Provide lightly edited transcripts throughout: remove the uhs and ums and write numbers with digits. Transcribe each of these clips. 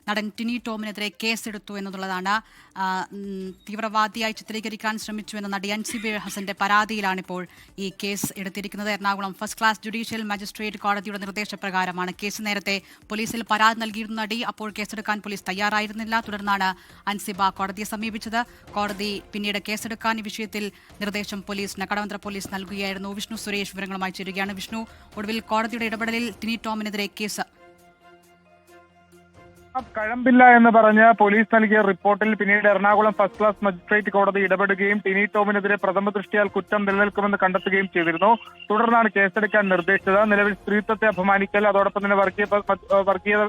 നടൻ ടിനി ടോമിനെതിരെ കേസെടുത്തു എന്നുള്ളതാണ്. തീവ്രവാദിയായി ചിത്രീകരിക്കാൻ ശ്രമിച്ചു എന്ന നടി അൻസിബ ഹസന്റെ പരാതിയിലാണിപ്പോൾ ഈ കേസ് എടുത്തിരിക്കുന്നത്. Ernakulam first class judicial magistrate കോടതിയുടെ നിർദ്ദേശപ്രകാരമാണ് കേസ്. നേരത്തെ പോലീസിൽ പരാതി നൽകിയിരുന്ന നടി അപ്പോൾ കേസെടുക്കാൻ പോലീസ് തയ്യാറായിരുന്നില്ല. തുടർന്നാണ് അൻസിബ കോടതിയെ സമീപിച്ചത്. കോടതി പിന്നീട് കേസെടുക്കാൻ ഈ വിഷയത്തിൽ നിർദ്ദേശം കടവന്ത്ര പോലീസ് നൽകുകയായിരുന്നു. വിഷ്ണു സുരേഷ് വിവരങ്ങളുമായി ചേരുകയാണ്. വിഷ്ണു, ഒടുവിൽ കോടതിയുടെ ഇടപെടലിൽ ടിനി ടോമിനെതിരെ കേസ് കഴമ്പില്ല എന്ന് പറഞ്ഞ് പോലീസ് നൽകിയ റിപ്പോർട്ടിൽ പിന്നീട് എറണാകുളം ഫസ്റ്റ് ക്ലാസ് മജിസ്ട്രേറ്റ് കോടതി ഇടപെടുകയും ടിനി ടോമിനെതിരെ പ്രഥമ ദൃഷ്ടിയാൽ കുറ്റം നിലനിൽക്കുമെന്ന് കണ്ടെത്തുകയും ചെയ്തിരുന്നു. തുടർന്നാണ് കേസെടുക്കാൻ നിർദ്ദേശിച്ചത്. നിലവിൽ സ്ത്രീത്വത്തെ അപമാനിക്കൽ, അതോടൊപ്പം തന്നെ വർഗീയത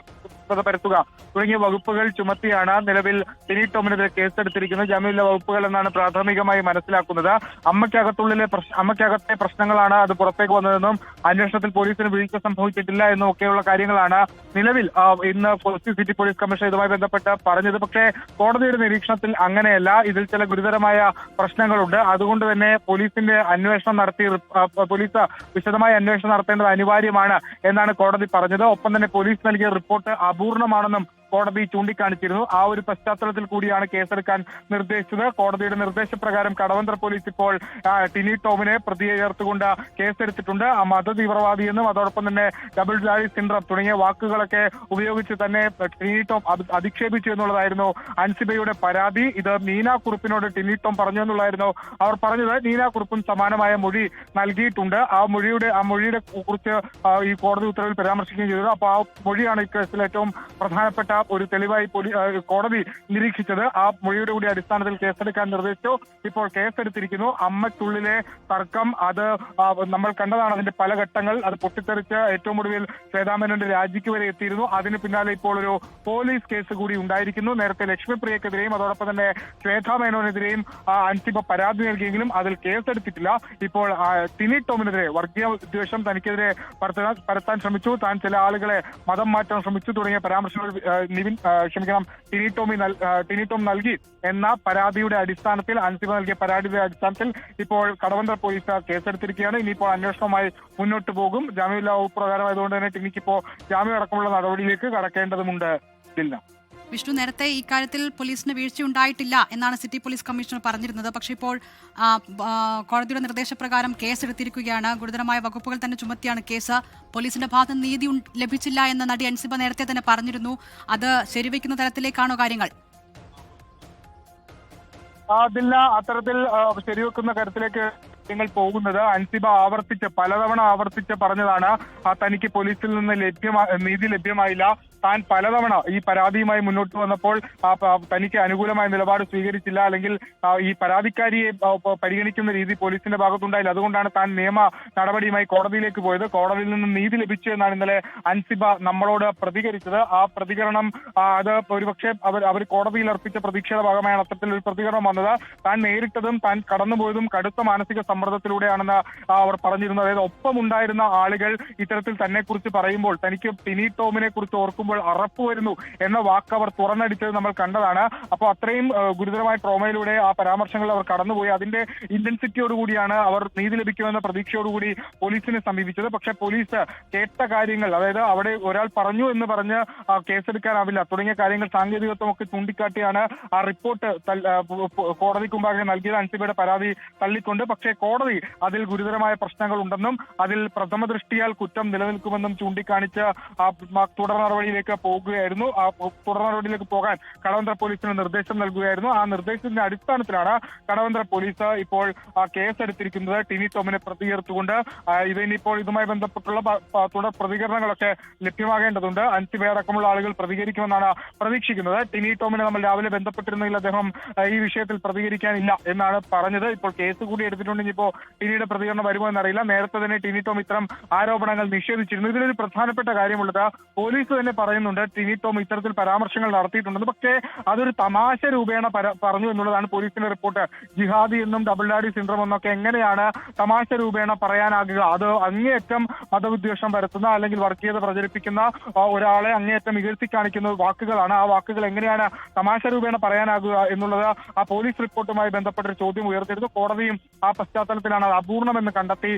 പരത്തുക തുടങ്ങിയ വകുപ്പുകൾ ചുമത്തിയാണ് നിലവിൽ ടിനി ടോമിനെതിരെ കേസെടുത്തിരിക്കുന്നത്. ജാമ്യമില്ലാ വകുപ്പുകൾ എന്നാണ് പ്രാഥമികമായി മനസ്സിലാക്കുന്നത്. അമ്മയ്ക്കകത്തെ പ്രശ്നങ്ങളാണ് അത് പുറത്തേക്ക് വന്നതെന്നും അന്വേഷണത്തിൽ പോലീസിന് വീഴ്ച സംഭവിച്ചിട്ടില്ല എന്നും ഒക്കെയുള്ള കാര്യങ്ങളാണ് നിലവിൽ ഇന്ന് സിറ്റി പോലീസ് കമ്മീഷണർ ഇതുമായി ബന്ധപ്പെട്ട് പറഞ്ഞത്. പക്ഷേ കോടതിയുടെ നിരീക്ഷണത്തിൽ അങ്ങനെയല്ല. ഇതിൽ ചില ഗുരുതരമായ പ്രശ്നങ്ങളുണ്ട്. അതുകൊണ്ട് തന്നെ പോലീസ് വിശദമായ അന്വേഷണം നടത്തേണ്ടത് അനിവാര്യമാണ് എന്നാണ് കോടതി പറഞ്ഞത്. ഒപ്പം തന്നെ പോലീസ് നൽകിയ റിപ്പോർട്ട് അപൂർണമാണെന്നും കോടതി ചൂണ്ടിക്കാണിച്ചിരുന്നു. ആ ഒരു പശ്ചാത്തലത്തിൽ കൂടിയാണ് കേസെടുക്കാൻ നിർദ്ദേശിച്ചത്. കോടതിയുടെ നിർദ്ദേശപ്രകാരം കടവന്ത്ര പോലീസ് ഇപ്പോൾ ടിനി ടോമിനെ പ്രതിയെ ചേർത്തുകൊണ്ട് കേസെടുത്തിട്ടുണ്ട്. മത തീവ്രവാദിയെന്നും അതോടൊപ്പം തന്നെ ഡബിൾ ഡാഡി സിൻഡ്രം തുടങ്ങിയ വാക്കുകളൊക്കെ ഉപയോഗിച്ച് തന്നെ ടിനി ടോം അധിക്ഷേപിച്ചു എന്നുള്ളതായിരുന്നു അൻസിബയുടെ പരാതി. ഇത് നീന കുറുപ്പിനോട് ടിനി ടോം പറഞ്ഞു എന്നുള്ളതായിരുന്നു അവർ പറഞ്ഞത്. നീന കുറുപ്പും സമാനമായ മൊഴി നൽകിയിട്ടുണ്ട്. ആ മൊഴിയുടെ കുറിച്ച് ഈ കോടതി ഉത്തരവിൽ പരാമർശിക്കുകയും ചെയ്തത്. അപ്പോൾ ആ മൊഴിയാണ് ഈ കേസിൽ ഏറ്റവും പ്രധാനപ്പെട്ട ഒരു തെളിവായി കോടതി നിരീക്ഷിച്ചത്. ആ മൊഴിയുടെ കൂടി അടിസ്ഥാനത്തിൽ കേസെടുക്കാൻ നിർദ്ദേശിച്ചു. ഇപ്പോൾ കേസെടുത്തിരിക്കുന്നു. അമ്മയ്ക്കുള്ളിലെ തർക്കം അത് നമ്മൾ കണ്ടതാണ്. അതിന്റെ പല ഘട്ടങ്ങൾ അത് പൊട്ടിത്തെറിച്ച് ഏറ്റവും ഒടുവിൽ ശ്വേതാമേനോന്റെ രാജിക്ക് വരെ എത്തിയിരുന്നു. അതിന് പിന്നാലെ ഇപ്പോൾ ഒരു പോലീസ് കേസ് കൂടി ഉണ്ടായിരിക്കുന്നു. നേരത്തെ ലക്ഷ്മിപ്രിയക്കെതിരെയും അതോടൊപ്പം തന്നെ ശ്വേതാമേനോനെതിരെയും അൻസിബ പരാതി നൽകിയെങ്കിലും അതിൽ കേസെടുത്തിട്ടില്ല. ഇപ്പോൾ ടിനി ടോമിനെതിരെ വർഗീയ വിദ്വേഷം തനിക്കെതിരെ പരത്താൻ ശ്രമിച്ചു, താൻ ചില ആളുകളെ മതം മാറ്റാൻ ശ്രമിച്ചു തുടങ്ങിയ പരാമർശങ്ങൾ ടിനി ടോം നൽകി എന്ന പരാതിയുടെ അടിസ്ഥാനത്തിൽ അൻസിബ നൽകിയ പരാതിയുടെ അടിസ്ഥാനത്തിൽ ഇപ്പോൾ കടവന്ത്ര പോലീസ് കേസെടുത്തിരിക്കുകയാണ്. ഇനിയിപ്പോൾ അന്വേഷണവുമായി മുന്നോട്ട് പോകും. ജാമ്യമില്ലാ വകുപ്പ് പ്രകാരമായതുകൊണ്ട് തന്നെ ടിനിക്ക് ഇപ്പോൾ ജാമ്യം അടക്കമുള്ള നടപടിയിലേക്ക് കടക്കേണ്ടതുമുണ്ട്. വിഷ്ണു, നേരത്തെ ഇക്കാര്യത്തിൽ പോലീസിന് വീഴ്ചയുണ്ടായിട്ടില്ല എന്നാണ് സിറ്റി പോലീസ് കമ്മീഷണർ പറഞ്ഞിരുന്നത്. പക്ഷേ ഇപ്പോൾ കോടതിയുടെ നിർദ്ദേശപ്രകാരം കേസെടുത്തിരിക്കുകയാണ്. ഗുരുതരമായ വകുപ്പുകൾ തന്നെ ചുമത്തിയാണ് കേസ്. പോലീസിന്റെ ഭാഗത്ത് നീതി ലഭിച്ചില്ല എന്ന് നടി അൻസിബ നേരത്തെ തന്നെ പറഞ്ഞിരുന്നു. അത് ശരിവെക്കുന്ന തരത്തിലേക്കാണോ കാര്യങ്ങൾ? അതില്ല, അത്തരത്തിൽ ശരിവെക്കുന്ന കാര്യത്തിലേക്ക് നിങ്ങൾ പോകുന്നത്. അൻസിബ പലതവണ ആവർത്തിച്ച് പറഞ്ഞതാണ് തനിക്ക് പോലീസിൽ നിന്ന് നീതി ലഭ്യമായില്ല. താൻ പലതവണ ഈ പരാതിയുമായി മുന്നോട്ട് വന്നപ്പോൾ തനിക്ക് അനുകൂലമായ നിലപാട് സ്വീകരിച്ചില്ല, അല്ലെങ്കിൽ ഈ പരാതിക്കാരിയെ പരിഗണിക്കുന്ന രീതി പോലീസിന്റെ ഭാഗത്തുണ്ടായില്ല. അതുകൊണ്ടാണ് താൻ നിയമ നടപടിയുമായി കോടതിയിലേക്ക് പോയത്. കോടതിയിൽ നിന്ന് നീതി ലഭിച്ചു എന്നാണ് ഇന്നലെ അൻസിബ നമ്മളോട് പ്രതികരിച്ചത്. ആ പ്രതികരണം അത് ഒരുപക്ഷെ അവർ കോടതിയിൽ അർപ്പിച്ച പ്രതീക്ഷയുടെ ഭാഗമായാണ് അത്തരത്തിലൊരു പ്രതികരണം വന്നത്. താൻ നേരിട്ടതും താൻ കടന്നുപോയതും കടുത്ത മാനസിക സമ്മർദ്ദത്തിലൂടെയാണെന്ന് അവർ പറഞ്ഞിരുന്നു. അതായത് ഒപ്പമുണ്ടായിരുന്ന ആളുകൾ ഇത്തരത്തിൽ തന്നെ കുറിച്ച് പറയുമ്പോൾ തനിക്ക് ടിനി ടോമിനെ കുറിച്ച് ഓർക്കുമ്പോൾ അറപ്പ് വരുന്നു എന്ന വാക്ക് അവർ തുറന്നടിച്ചത് നമ്മൾ കണ്ടതാണ്. അപ്പോൾ അത്രയും ഗുരുതരമായ ട്രോമയിലൂടെ ആ പരാമർശങ്ങൾ അവർ കടന്നുപോയി. അതിന്റെ ഇന്റൻസിറ്റിയോടുകൂടിയാണ് അവർ നീതി ലഭിക്കുമെന്ന പ്രതീക്ഷയോടുകൂടി പോലീസിനെ സമീപിച്ചത്. പക്ഷേ പോലീസ് കേട്ട കാര്യങ്ങൾ, അതായത് അവിടെ ഒരാൾ പറഞ്ഞു എന്ന് പറഞ്ഞ് കേസെടുക്കാനാവില്ല തുടങ്ങിയ കാര്യങ്ങൾ സാങ്കേതികത്വമൊക്കെ ചൂണ്ടിക്കാട്ടിയാണ് ആ റിപ്പോർട്ട് കോടതിക്ക് മുമ്പാകെ നൽകിയത്. അൻസിബയുടെ പരാതി തള്ളിക്കൊണ്ട്. പക്ഷേ കോടതി അതിൽ ഗുരുതരമായ പ്രശ്നങ്ങൾ ഉണ്ടെന്നും അതിൽ പ്രഥമ ദൃഷ്ടിയാൽ കുറ്റം നിലനിൽക്കുമെന്നും ചൂണ്ടിക്കാണിച്ച് തുടർ നടപടിയിലേക്ക് പോകുകയായിരുന്നു. ആ തുടർ നടപടിയിലേക്ക് പോകാൻ കടവന്ത്ര പോലീസിന് നിർദ്ദേശം നൽകുകയായിരുന്നു. ആ നിർദ്ദേശത്തിന്റെ അടിസ്ഥാനത്തിലാണ് കടവന്ത്ര പോലീസ് ഇപ്പോൾ കേസെടുത്തിരിക്കുന്നത്. ടിനി ടോമിനെ പ്രതി ചേർത്തുകൊണ്ട് ഇതിനിപ്പോൾ ഇതുമായി ബന്ധപ്പെട്ടുള്ള തുടർ പ്രതികരണങ്ങളൊക്കെ ലഭ്യമാകേണ്ടതുണ്ട്. അൻസിബ അടക്കമുള്ള ആളുകൾ പ്രതികരിക്കുമെന്നാണ് പ്രതീക്ഷിക്കുന്നത്. ടിനി ടോമിനെ നമ്മൾ രാവിലെ ബന്ധപ്പെട്ടിരുന്നെങ്കിൽ അദ്ദേഹം ഈ വിഷയത്തിൽ പ്രതികരിക്കാനില്ല എന്നാണ് പറഞ്ഞത്. ഇപ്പോൾ കേസ് കൂടി എടുത്തിട്ടുണ്ടെങ്കിൽ ഇപ്പോൾ ടിനിയുടെ പ്രതികരണം വരുമോ എന്നറിയില്ല. നേരത്തെ തന്നെ ടിനി ടോം ഇത്തരം ആരോപണങ്ങൾ നിഷേധിച്ചിരുന്നു. ഇതിലൊരു പ്രധാനപ്പെട്ട കാര്യമുള്ളത് പോലീസ് തന്നെ പറയുന്നുണ്ട് ടിനി ടോം ഇത്തരത്തിൽ പരാമർശങ്ങൾ നടത്തിയിട്ടുണ്ടെന്ന്. പക്ഷേ അതൊരു തമാശ രൂപേണ പറഞ്ഞു എന്നുള്ളതാണ് പോലീസിന്റെ റിപ്പോർട്ട്. ജിഹാദി എന്നും ഡബിൾ ഡാഡി സിൻഡ്രോം എന്നൊക്കെ എങ്ങനെയാണ് തമാശ രൂപേണ പറയാനാകുക? അത് അങ്ങേയറ്റം മതവിദ്വേഷം വരുത്തുന്ന അല്ലെങ്കിൽ വർഗീയത പ്രചരിപ്പിക്കുന്ന ഒരാളെ അങ്ങേയറ്റം ഇകഴ്ത്തി കാണിക്കുന്ന വാക്കുകളാണ്. ആ വാക്കുകൾ എങ്ങനെയാണ് തമാശ രൂപേണ പറയാനാകുക എന്നുള്ളത് ആ പോലീസ് റിപ്പോർട്ടുമായി ബന്ധപ്പെട്ടൊരു ചോദ്യം ഉയർത്തിയിരുന്നു. കോടതിയും ആ പശ്ചാത്തലത്തിലാണ് അത് അപൂർണമെന്ന് കണ്ടെത്തി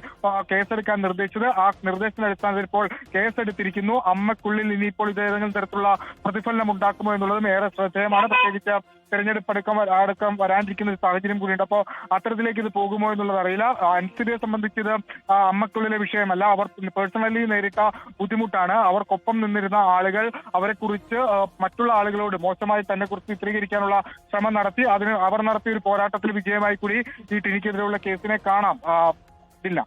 കേസെടുക്കാൻ നിർദ്ദേശിച്ചത്. ആ നിർദ്ദേശത്തിന്റെ അടിസ്ഥാനത്തിൽ ഇപ്പോൾ കേസെടുത്തിരിക്കുന്നു. അമ്മക്കുള്ളിൽ ഇനിയിപ്പോൾ ഇത് ഏതെങ്കിലും തരത്തിലുള്ള പ്രതിഫലനം ഉണ്ടാക്കുമോ എന്നുള്ളതും ഏറെ ശ്രദ്ധേയമാണ്. പ്രത്യേകിച്ച് തെരഞ്ഞെടുപ്പ് അടക്കം വരാനിരിക്കുന്ന ഒരു സാഹചര്യം കൂടിയുണ്ട്. അപ്പോൾ അത്തരത്തിലേക്ക് ഇത് പോകുമോ എന്നുള്ളത് അറിയില്ല. അൻസിബയെ സംബന്ധിച്ച് ഇത് അമ്മക്കുള്ളിലെ വിഷയമല്ല, അവർ പേഴ്സണലി നേരിട്ട ബുദ്ധിമുട്ടാണ്. അവർക്കൊപ്പം നിന്നിരുന്ന ആളുകൾ അവരെ കുറിച്ച് മറ്റുള്ള ആളുകളോട് മോശമായി തന്നെ കുറിച്ച് ചിത്രീകരിക്കാനുള്ള ശ്രമം നടത്തി. അതിന് അവർ നടത്തിയ ഒരു പോരാട്ടത്തിൽ വിജയമായി കൂടി ഈ ടിനിക്കെതിരെയുള്ള കേസിനെ കാണാം. ഇല്ല,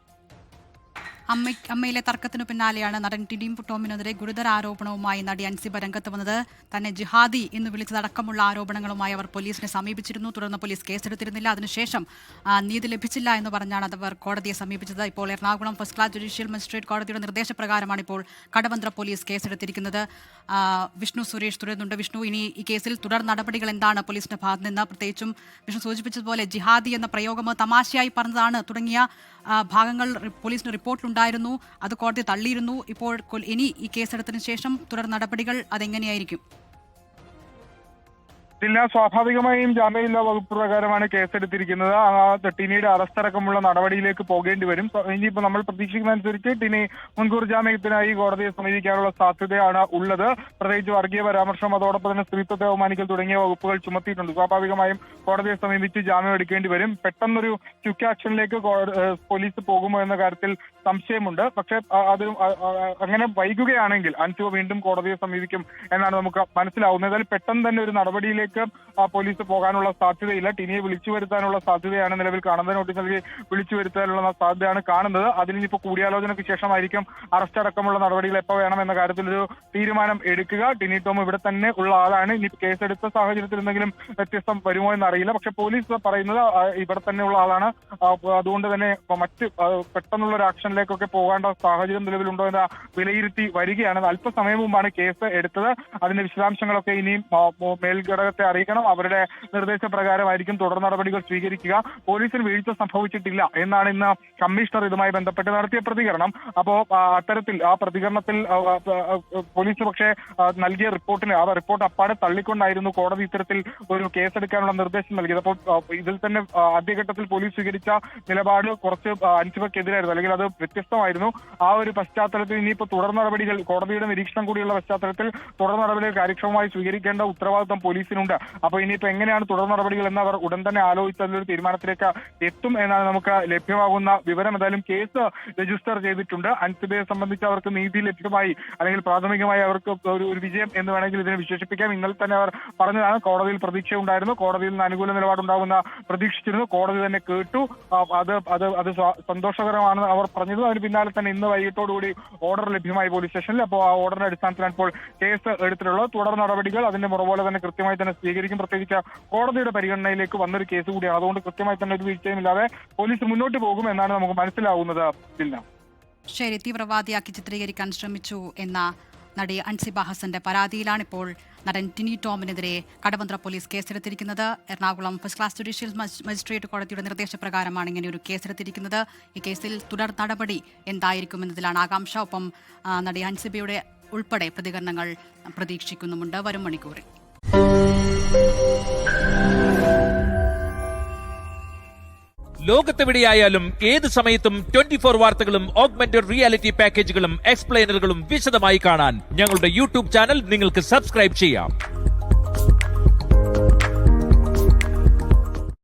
അമ്മയിലെ തർക്കത്തിനു പിന്നാലെയാണ് നടൻ ടിനി ടോമിനെതിരെ ഗുരുതര ആരോപണവുമായി നടി അൻസിബ രംഗത്ത് വന്നത്. തന്നെ ജിഹാദി എന്ന് വിളിച്ചതടക്കമുള്ള ആരോപണങ്ങളുമായി അവർ പോലീസിനെ സമീപിച്ചിരുന്നു. തുടർന്ന് പോലീസ് കേസെടുത്തിരുന്നില്ല. അതിനുശേഷം നീതി ലഭിച്ചില്ല എന്ന് പറഞ്ഞാണ് അവർ കോടതിയെ സമീപിച്ചത്. ഇപ്പോൾ Ernakulam first class judicial magistrate കോടതിയുടെ നിർദ്ദേശപ്രകാരമാണ് ഇപ്പോൾ കടവന്ത്ര പോലീസ് കേസെടുത്തിരിക്കുന്നത്. വിഷ്ണു സുരേഷ് തുടരുന്നുണ്ട്. വിഷ്ണു, ഇനി ഈ കേസിൽ തുടർ നടപടികൾ എന്താണ് പോലീസിന്റെ ഭാഗത്ത് നിന്ന്? പ്രത്യേകിച്ചും വിഷ്ണു സൂചിപ്പിച്ചതുപോലെ ജിഹാദി എന്ന പ്രയോഗം തമാശയായി പറഞ്ഞതാണ് തുടങ്ങിയ ഭാഗങ്ങൾ പോലീസിന് റിപ്പോർട്ടിലുണ്ടായിരുന്നു. അത് കോടതി തള്ളിയിരുന്നു. ഇപ്പോൾ ഇനി ഈ കേസെടുത്തതിനു ശേഷം തുടർ നടപടികൾ അതെങ്ങനെയായിരിക്കും? ജില്ല സ്വാഭാവികമായും ജാമ്യമില്ലാ വകുപ്പ് പ്രകാരമാണ് കേസെടുത്തിരിക്കുന്നത്. ടിനിയുടെ അറസ്റ്റ് അടക്കമുള്ള നടപടിയിലേക്ക് പോകേണ്ടി വരും. ഇനിയിപ്പോൾ നമ്മൾ പ്രതീക്ഷിക്കുന്നതനുസരിച്ച് ടിനി മുൻകൂർ ജാമ്യത്തിനായി കോടതിയെ സമീപിക്കാനുള്ള സാധ്യതയാണ് ഉള്ളത്. പ്രത്യേകിച്ച് വർഗീയ പരാമർശം, അതോടൊപ്പം തന്നെ സ്ത്രീത്വത്തെ അവമാനിക്കൽ തുടങ്ങിയ വകുപ്പുകൾ ചുമത്തിയിട്ടുണ്ട്. സ്വാഭാവികമായും കോടതിയെ സമീപിച്ച് ജാമ്യം എടുക്കേണ്ടി വരും. പെട്ടെന്നൊരു ക്വിക്ക് ആക്ഷനിലേക്ക് പോലീസ് പോകുമോ എന്ന കാര്യത്തിൽ സംശയമുണ്ട്. പക്ഷേ അത് അങ്ങനെ വൈകുകയാണെങ്കിൽ അൻസിബ വീണ്ടും കോടതിയെ സമീപിക്കും എന്നാണ് നമുക്ക് മനസ്സിലാവുന്നത്. ഏതായാലും പെട്ടെന്ന് തന്നെ ഒരു നടപടിയിലേക്ക് പോലീസ് പോകാനുള്ള സാധ്യതയില്ല. ടിനിയെ വിളിച്ചു വരുത്താനുള്ള സാധ്യതയാണ് നിലവിൽ കാണുന്നത്. നോട്ടീസ് നൽകി വിളിച്ചു വരുത്താനുള്ള സാധ്യതയാണ് കാണുന്നത്. അതിനിപ്പോൾ കൂടിയാലോചനയ്ക്ക് ശേഷമായിരിക്കും അറസ്റ്റ് അടക്കമുള്ള നടപടികൾ എപ്പോൾ വേണം എന്ന കാര്യത്തിലൊരു തീരുമാനം എടുക്കുക. ടിനി ടോം ഇവിടെ തന്നെ ഉള്ള ആളാണ്. ഇനി കേസെടുത്ത സാഹചര്യത്തിൽ എന്തെങ്കിലും വ്യത്യസ്തം വരുമോ എന്നറിയില്ല. പക്ഷെ പോലീസ് പറയുന്നത് ഇവിടെ തന്നെ ഉള്ള ആളാണ്. അതുകൊണ്ട് തന്നെ മറ്റ് പെട്ടെന്നുള്ള ഒരു ആക്ഷനിലേക്കൊക്കെ പോകേണ്ട സാഹചര്യം നിലവിലുണ്ടോ എന്ന വിലയിരുത്തി വരികയാണ്. അല്പസമയം മുമ്പാണ് കേസ് എടുത്തത്. അതിന്റെ വിശദാംശങ്ങളൊക്കെ ഇനിയും മേൽഘടകത്തെ അറിയിക്കണം. അവരുടെ നിർദ്ദേശപ്രകാരമായിരിക്കും തുടർ നടപടികൾ സ്വീകരിക്കുക. പോലീസിന് വീഴ്ച സംഭവിച്ചിട്ടില്ല എന്നാണ് ഇന്ന് കമ്മീഷണർ ഇതുമായി ബന്ധപ്പെട്ട് നടത്തിയ പ്രതികരണം. അപ്പോ അത്തരത്തിൽ ആ പ്രതികരണത്തിൽ പോലീസ് പക്ഷേ നൽകിയ റിപ്പോർട്ട് അപ്പാടെ തള്ളിക്കൊണ്ടായിരുന്നു കോടതി ഇത്തരത്തിൽ ഒരു കേസെടുക്കാനുള്ള നിർദ്ദേശം നൽകിയത്. അപ്പോൾ ഇതിൽ തന്നെ ആദ്യഘട്ടത്തിൽ പോലീസ് സ്വീകരിച്ച നിലപാട് കുറച്ച് അൻസിബയ്ക്കെതിരായിരുന്നു, അല്ലെങ്കിൽ അത് വ്യത്യസ്തമായിരുന്നു. ആ ഒരു പശ്ചാത്തലത്തിൽ ഇനിയിപ്പോൾ തുടർ നടപടികൾ കോടതിയുടെ നിരീക്ഷണം കൂടിയുള്ള പശ്ചാത്തലത്തിൽ തുടർ നടപടികൾ കാര്യക്ഷമമായി സ്വീകരിക്കേണ്ട ഉത്തരവാദിത്വം പോലീസിനുണ്ട്. അപ്പോൾ ഇനിയിപ്പോൾ എങ്ങനെയാണ് തുടർ നടപടികൾ എന്ന് അവർ ഉടൻ തന്നെ ആലോചിച്ചതിലൊരു തീരുമാനത്തിലേക്ക് എത്തും എന്നാണ് നമുക്ക് ലഭ്യമാകുന്ന വിവരം. എന്തായാലും കേസ് രജിസ്റ്റർ ചെയ്തിട്ടുണ്ട്. അൻസിബയെ സംബന്ധിച്ച് അവർക്ക് നീതി ലഭ്യമായി, അല്ലെങ്കിൽ പ്രാഥമികമായി അവർക്ക് ഒരു വിജയം എന്ന് വേണമെങ്കിൽ ഇതിനെ വിശേഷിപ്പിക്കാം. ഇന്നലെ തന്നെ അവർ പറഞ്ഞതാണ് കോടതിയിൽ പ്രതീക്ഷയുണ്ടായിരുന്നു, കോടതിയിൽ നിന്ന് അനുകൂല നിലപാടുണ്ടാകുന്ന പ്രതീക്ഷിച്ചിരുന്നു. കോടതി തന്നെ കേട്ടു. അത് സന്തോഷകരമാണെന്ന് അവർ പറഞ്ഞത്. അതിന് പിന്നാലെ തന്നെ ഇന്ന് വൈകിട്ടോടുകൂടി ഓർഡർ ലഭ്യമായി പോലീസ് സ്റ്റേഷനിൽ. അപ്പോൾ ആ ഓർഡറിന്റെ അടിസ്ഥാനത്തിലാണ് ഇപ്പോൾ കേസ് എടുത്തിട്ടുള്ളത്. തുടർ നടപടികൾ അതിന്റെ മുറപോലെ തന്നെ കൃത്യമായി തന്നെ സ്വീകരിക്കും. പ്രത്യേകിച്ച് കോടതിയുടെ പരിഗണനയിലേക്ക് വന്നൊരു കേസ് കൂടിയാണ്. അതുകൊണ്ട് കൃത്യമായി തന്നെ ഒരു വീഴ്ചയുമില്ലാതെ പോലീസ് മുന്നോട്ട് പോകും എന്നാണ് നമുക്ക് മനസ്സിലാവുന്നത്. ശരി, തീവ്രവാദിയാക്കി ചിത്രീകരിക്കാൻ ശ്രമിച്ചു എന്ന നടി അൻസിബ ഹസന്റെ പരാതിയിലാണ് ഇപ്പോൾ നടൻ ടിനി ടോമിനെതിരെ കടവന്ത്ര പോലീസ് കേസെടുത്തിരിക്കുന്നത്. Ernakulam first class judicial magistrate കോടതിയുടെ നിർദ്ദേശപ്രകാരമാണ് ഇങ്ങനെ ഒരു കേസെടുത്തിരിക്കുന്നത്. ഈ കേസിൽ തുടർ നടപടി എന്തായിരിക്കുമെന്നതിലാണ് ആകാംക്ഷ. ഒപ്പം നടി അൻസിബയുടെ ഉൾപ്പെടെ പ്രതികരണങ്ങൾ പ്രതീക്ഷിക്കുന്നുമുണ്ട് വരും മണിക്കൂറിൽ. ലോകത്തെവിടെയായാലും ഏത് സമയത്തും 24 വാർത്തകളും ഓഗ്മെന്റഡ് റിയാലിറ്റി പാക്കേജുകളും എക്സ്പ്ലെയിനറുകളും വിശദമായി കാണാൻ ഞങ്ങളുടെ യൂട്യൂബ് ചാനൽ നിങ്ങൾക്ക് സബ്സ്ക്രൈബ് ചെയ്യാം.